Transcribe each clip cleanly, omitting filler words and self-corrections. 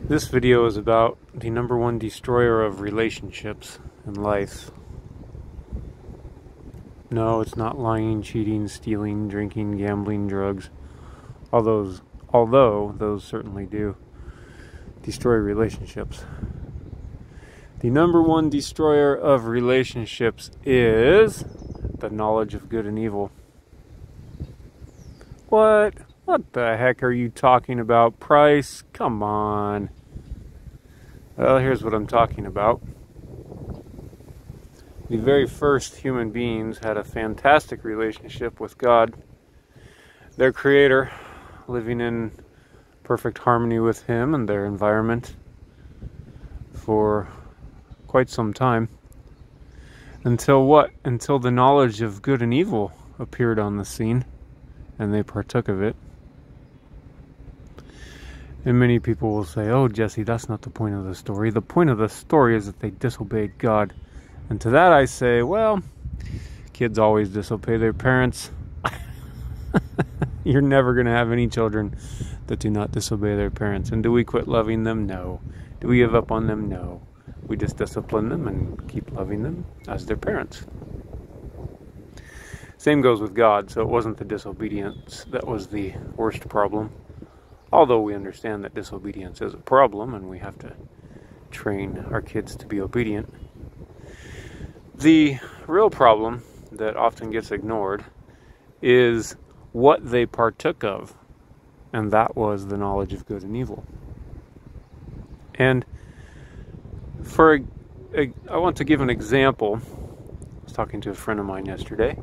This video is about the number one destroyer of relationships in life. No, it's not lying, cheating, stealing, drinking, gambling, drugs. Although those certainly do destroy relationships. The number one destroyer of relationships is the knowledge of good and evil. What? What the heck are you talking about, Price? Come on. Well, here's what I'm talking about. The very first human beings had a fantastic relationship with God, their creator, living in perfect harmony with him and their environment for quite some time. Until what? Until the knowledge of good and evil appeared on the scene, and they partook of it. And many people will say, "Oh, Jesse, that's not the point of the story. The point of the story is that they disobeyed God." And to that I say, well, kids always disobey their parents. You're never going to have any children that do not disobey their parents. And do we quit loving them? No. Do we give up on them? No. We just discipline them and keep loving them as their parents. Same goes with God. So it wasn't the disobedience that was the worst problem. Although we understand that disobedience is a problem and we have to train our kids to be obedient. The real problem that often gets ignored is what they partook of, and that was the knowledge of good and evil. And I want to give an example. I was talking to a friend of mine yesterday.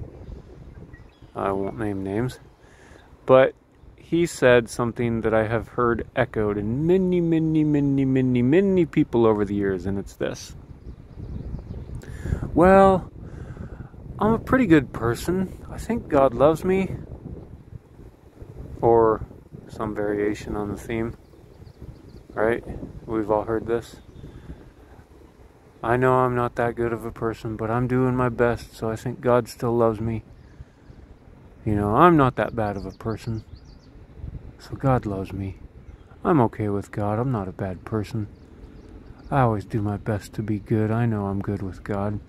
I won't name names, but he said something that I have heard echoed in many people over the years, and it's this. Well, I'm a pretty good person. I think God loves me. Or some variation on the theme. Right? We've all heard this. I know I'm not that good of a person, but I'm doing my best, so I think God still loves me. You know, I'm not that bad of a person, so God loves me. I'm okay with God. I'm not a bad person. I always do my best to be good. I know I'm good with God.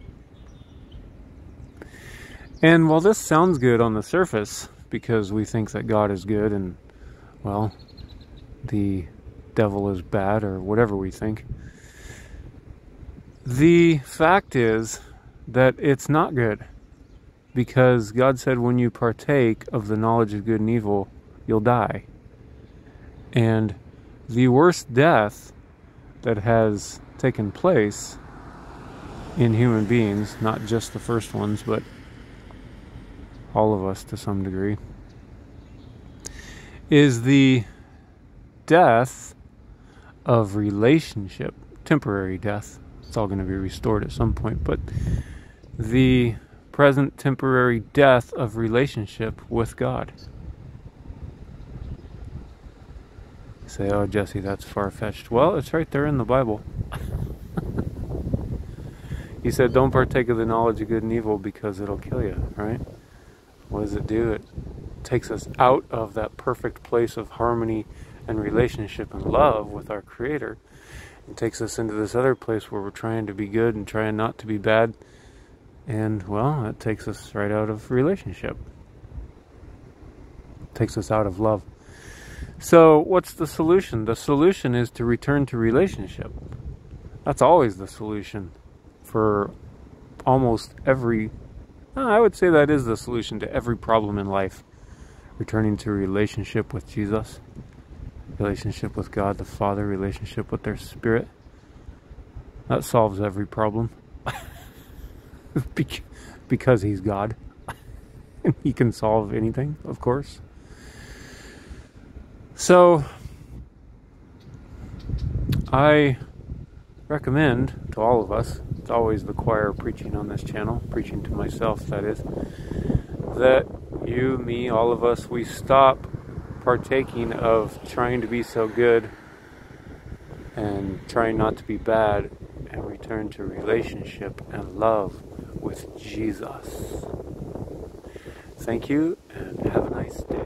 And while this sounds good on the surface, because we think that God is good and, well, the devil is bad, or whatever we think, the fact is that it's not good. Because God said when you partake of the knowledge of good and evil, you'll die. And the worst death that has taken place in human beings, not just the first ones, but all of us to some degree, is the death of relationship. Temporary death. It's all going to be restored at some point, but the present temporary death of relationship with God. You say, "Oh, Jesse, that's far-fetched." Well, it's right there in the Bible. He said, don't partake of the knowledge of good and evil because it'll kill you, right? What does it do? It takes us out of that perfect place of harmony and relationship and love with our Creator. It takes us into this other place where we're trying to be good and trying not to be bad. And, well, it takes us right out of relationship. It takes us out of love. So, what's the solution? The solution is to return to relationship. That's always the solution for almost every... I would say that is the solution to every problem in life. Returning to relationship with Jesus, relationship with God the Father, relationship with their Spirit. That solves every problem. Because He's God. And He can solve anything, of course. So, I recommend to all of us, it's always the choir preaching on this channel, preaching to myself, that is, that you, me, all of us, we stop partaking of trying to be so good and trying not to be bad and return to relationship and love with Jesus. Thank you and have a nice day.